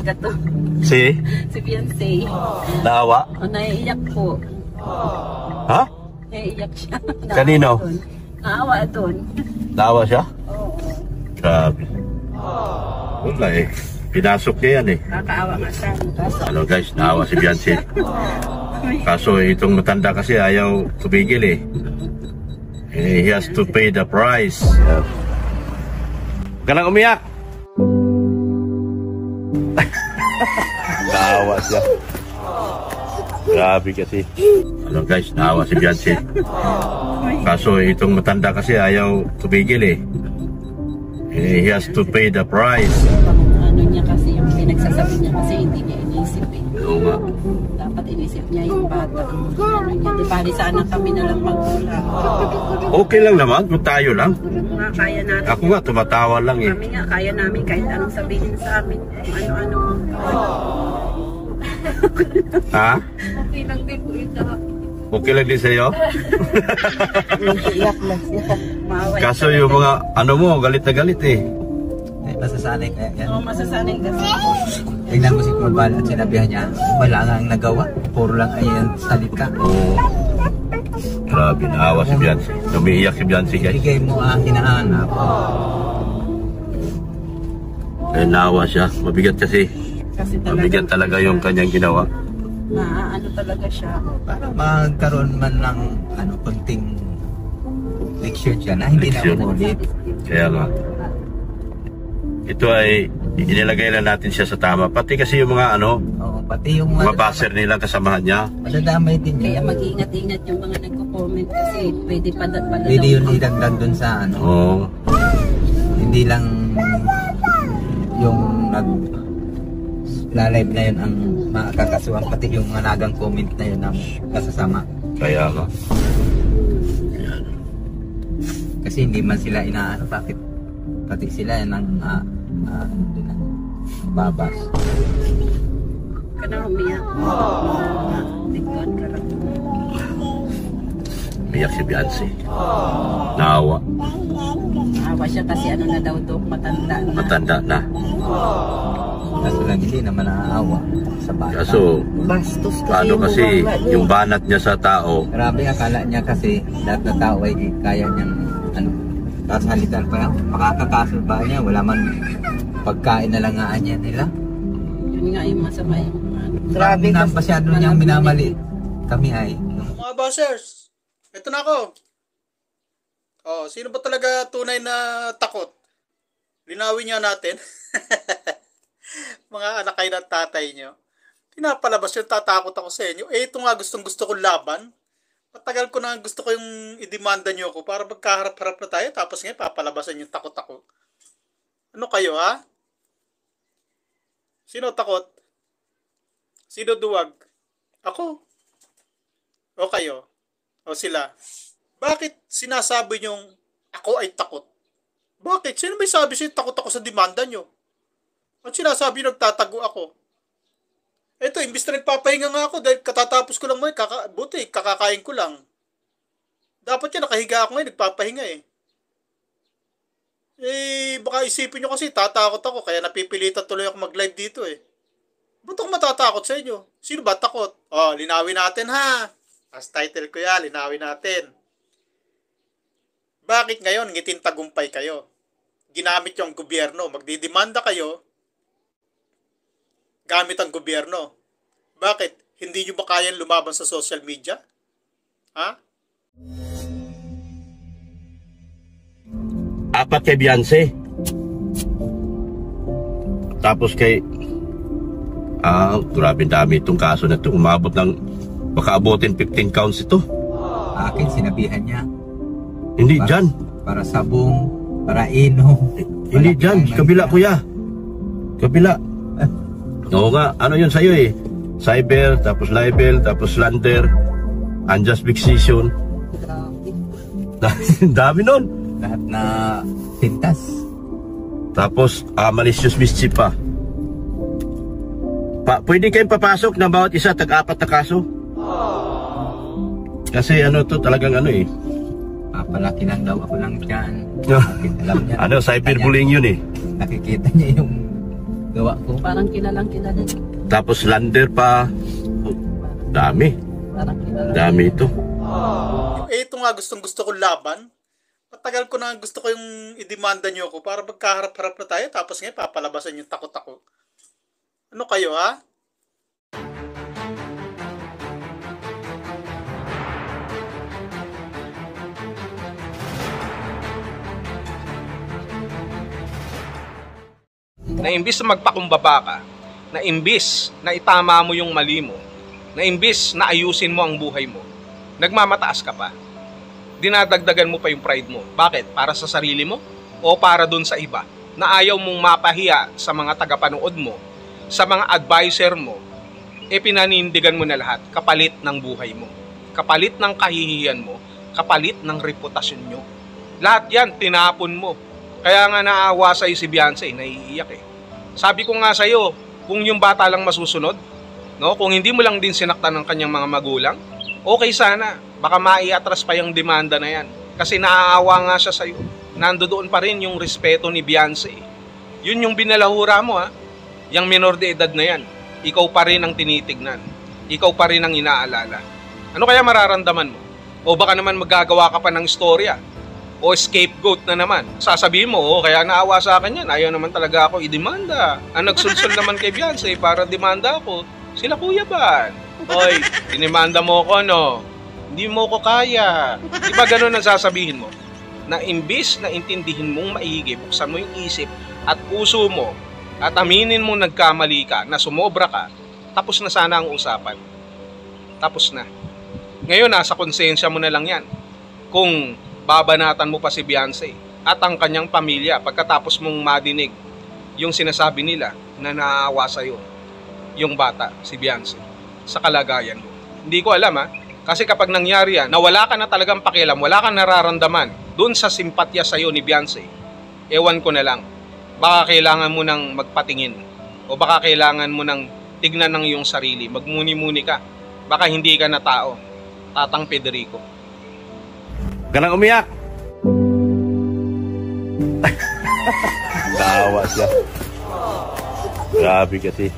talaga to. Si Beyonce. Naawa? O, naiiyak po. Ha? Naiiyak siya. Kanino? Naawa doon. Naawa siya? Oo. Grabe. Wala eh. Pinasok niya yan eh. Nakakaawa nga siya. Ano guys, naawa si Beyonce. Kaso itong matanda kasi ayaw tumigil eh. He has to pay the price. Huwag ka lang umiyak. Naawa siya. Grabe kasi. Ano guys, naawa si Beyonce. Kaso itong matanda kasi ayaw tumigil eh. He has to pay the price. Ano niya kasi, yung pinagsasabi niya kasi hindi niya inisip eh. Oo nga. Dapat inisip niya yung bata. Ano niya, di bali sana kami na lang pagkulang. Okay lang naman kung tayo lang. Nga, kaya natin. Ako nga, tumatawa lang eh. Kami nga, kaya namin kahit anong sabihin sa amin. Kung ano-ano. Ha? Okay lang din po ito. Okay lang din sa'yo? Iyak lang siya. Kaso yung mga ano mo, galit na galit eh. Masasanay kaya yan. Oo, masasanay kasi. Tingnan mo si Kurbal at sinabihan niya, wala nga ang nagawa. Puro lang ay salita. Oo. Grabe, naawa si Beyonce. Umiiyak si Beyonce guys. Ibigay mo ang hinahanap. Eh, naawa siya. Mabigat kasi. Mabigat talaga yung kanyang ginawa. Na ano talaga siya. Para magkaroon man ng konting leksyon siya na hindi Leksyon. na umulit. Kaya nga. Ito ay inilagay na natin siya sa tama. Pati kasi yung mga Oo, pati yung mga baser nila kasamahan niya. madadamay din Kaya niya. mag-ingat-ingat yung mga nagko-comment kasi pwede padala. Pwede yun idagdag dun sa Oo. hindi lang yung nag-live na yun ang makakasuhan, pati yung mga nagang comment na yun ang kasasama. Kaya nga. Kasi hindi man sila inaano, bakit pati sila nang babas. Ka na umiyak. Tingnan ka lang. Umiyak si Beyonce. Naawa. Awa siya kasi ano na daw to, matanda na. Matanda na. Kaso lang hindi naman naaawa sa bata. Kaso, Bastos kasi paano yung kasi bunganga niya. yung banat niya sa tao. Grabe, akala niya kasi lahat na tao ay kaya niyang kasalitan pa lang. Makakakaso ba niya? Wala man pagkain na lang nga niya nila. Yun nga yung masama yung Grabe na masyado niyang minamali. Kami ay Mga bossers, ito na ako. Oh, sino ba talaga tunay na takot? Linawin niya natin. Mga anak kayo ng tatay nyo. Pinapalabas yung tatakot ako sa inyo. Eh, ito nga gustong-gusto kong laban. Matagal ko na gusto ko yung idemanda nyo ako para magkaharap-harap na tayo. Tapos ngayon, papalabasan yung takot ako. Ano kayo, ha? Sino takot? Sino duwag? Ako? O kayo? O sila? Bakit sinasabi nyong ako ay takot? Bakit? Sino may sabi sa'yo takot ako sa demanda nyo? At sinasabi nagtatago ako? Ito, imbis na nagpapahinga nga ako dahil katatapos ko lang mo, buti, kakakain ko lang. Dapat yan, nakahiga ako ngayon, nagpapahinga eh. Eh, baka isipin nyo kasi, tatakot ako, kaya napipilitan tuloy ako mag-live dito eh. Ba't ako matatakot sa inyo? Sino ba takot? Oh, linawin natin ha. As title ko yan, linawin natin. Bakit ngayon ngitin tagumpay kayo? Ginamit yung gobyerno, magdidemanda kayo, gamit ang gobyerno. Bakit? Hindi nyo ba kayang lumaban sa social media? Ha? Apat kay Beyonce. Tapos kay grabe dami itong kaso na ito. Umabot ng baka abutin 15 counts ito. akin, sinabihan niya. Hindi dyan. Para sabong, para ino. Hindi dyan. Kabila kuya. Kabila. Oo nga. Ano yun sa'yo eh? Cyber, tapos libel, tapos slander, unjust vexation. Dami nun. Lahat na pintas. Tapos malicious mischief pa. Pwede kayong papasok ng bawat isa, tag-apat na kaso. Kasi ano to, talagang ano eh. Papalaki lang daw ako lang dyan. Alam niya. Ano, cyberbullying yun eh. Nakikita niya yung gawa ko. Parang kilalang kilala. Tapos lander pa. Dami. Parang kilala. Dami ito. Eh, ito nga gustong-gusto kong laban. Matagal ko na gusto ko yung idemanda nyo ako para magkaharap-harap na tayo tapos ngayon papalabasan yung takot ako. Ano kayo ha? Na imbis na magpakumbaba ka, na imbis na itama mo yung mali mo, na imbis na ayusin mo ang buhay mo, nagmamataas ka pa. Dinadagdagan mo pa yung pride mo. Bakit? Para sa sarili mo? O para dun sa iba? Na ayaw mong mapahiya sa mga tagapanood mo, sa mga advisor mo, pinanindigan mo na lahat, kapalit ng buhay mo, kapalit ng kahihiyan mo, kapalit ng reputasyon nyo. Lahat yan, tinapon mo. Kaya nga naawa sa'yo si Beyonce, naiiyak eh. Sabi ko nga sa'yo, kung yung bata lang masusunod, no, kung hindi mo lang din sinaktan ng kanyang mga magulang, okay sana. Baka maiatras pa yung demanda na yan. Kasi naaawa nga siya sa'yo. Nandoon pa rin yung respeto ni Beyonce. Yun yung binalahura mo ha. Yung minor de edad na yan. Ikaw pa rin ang tinitignan. Ikaw pa rin ang inaalala. Ano kaya mararamdaman mo? O baka naman magagawa ka pa ng istorya. O scapegoat na naman. Sasabihin mo, kaya naawa sa akin yan. Ayaw naman talaga ako idemanda. Ang nagsulsul naman kay Beyonce para demanda ako, sila Kuya Ban. Hoy, dinimanda mo ko no? Hindi mo ko kaya. Di ba ganun ang sasabihin mo? Na imbis na intindihin mong maigi, buksan mo yung isip at puso mo at aminin mo nagkamali ka, na sumobra ka, tapos na sana ang usapan. Tapos na. Ngayon, nasa konsensya mo na lang yan. Kung babanatan mo pa si Beyonce at ang kanyang pamilya pagkatapos mong madinig yung sinasabi nila na naawa sa'yo yung bata, si Beyonce, sa kalagayan mo. Hindi ko alam ha. Kasi kapag nangyari yan, na wala ka na talagang pakialam, wala kang nararamdaman dun sa simpatya sa'yo ni Beyonce, ewan ko na lang. Baka kailangan mo nang magpatingin o baka kailangan mo nang tignan ng iyong sarili. Magmuni-muni ka. Baka hindi ka na tao. Tatang Federico. Ganang umiyak. Tawa siya. Grabe kasi.